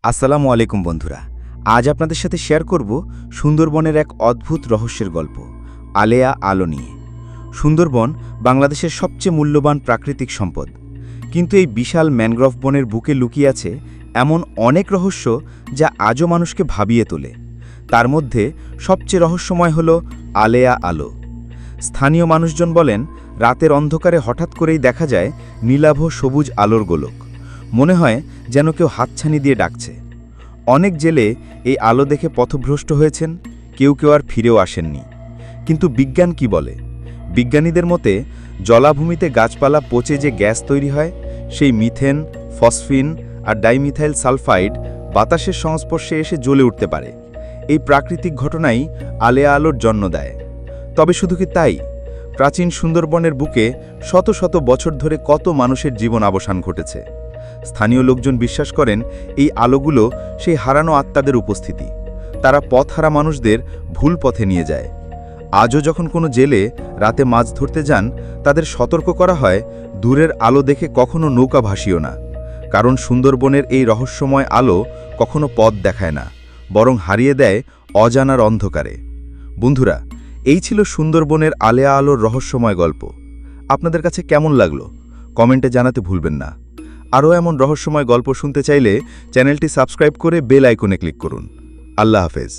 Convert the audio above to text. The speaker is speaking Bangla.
আসসালামু আলাইকুম বন্ধুরা। আজ আপনাদের সাথে শেয়ার করব সুন্দরবনের এক অদ্ভুত রহস্যের গল্প, আলেয়া আলো নিয়ে। সুন্দরবন বাংলাদেশের সবচেয়ে মূল্যবান প্রাকৃতিক সম্পদ, কিন্তু এই বিশাল ম্যানগ্রোভ বনের বুকে লুকিয়ে আছে এমন অনেক রহস্য যা আজও মানুষকে ভাবিয়ে তোলে। তার মধ্যে সবচেয়ে রহস্যময় হল আলেয়া আলো। স্থানীয় মানুষজন বলেন, রাতের অন্ধকারে হঠাৎ করেই দেখা যায় নীলাভ সবুজ আলোর গোলক। মনে হয় যেন কেউ হাতছানি দিয়ে ডাকছে। অনেক জেলে এই আলো দেখে পথভ্রষ্ট হয়েছেন, কেউ কেউ আর ফিরেও আসেননি। কিন্তু বিজ্ঞান কি বলে? বিজ্ঞানীদের মতে জলাভূমিতে গাছপালা পচে যে গ্যাস তৈরি হয়, সেই মিথেন, ফসফিন আর ডাইমিথাইল সালফাইড বাতাসের সংস্পর্শে এসে জ্বলে উঠতে পারে। এই প্রাকৃতিক ঘটনাই আলেয়া আলোর জন্ম দেয়। তবে শুধু কি তাই? প্রাচীন সুন্দরবনের বুকে শত শত বছর ধরে কত মানুষের জীবন অবসান ঘটেছে। স্থানীয় লোকজন বিশ্বাস করেন এই আলোগুলো সেই হারানো আত্মাদের উপস্থিতি। তারা পথহারা মানুষদের ভুল পথে নিয়ে যায়। আজও যখন কোনো জেলে রাতে মাছ ধরতে যান, তাদের সতর্ক করা হয়, দূরের আলো দেখে কখনো নৌকা ভাসিও না। কারণ সুন্দরবনের এই রহস্যময় আলো কখনো পথ দেখায় না, বরং হারিয়ে দেয় অজানার অন্ধকারে। বন্ধুরা, এই ছিল সুন্দরবনের আলেয়া আলোর রহস্যময় গল্প। আপনাদের কাছে কেমন লাগলো কমেন্টে জানাতে ভুলবেন না। আরও এমন রহস্যময় গল্প শুনতে চাইলে চ্যানেলটি সাবস্ক্রাইব করে বেল আইকনে ক্লিক করুন। আল্লাহ হাফেজ।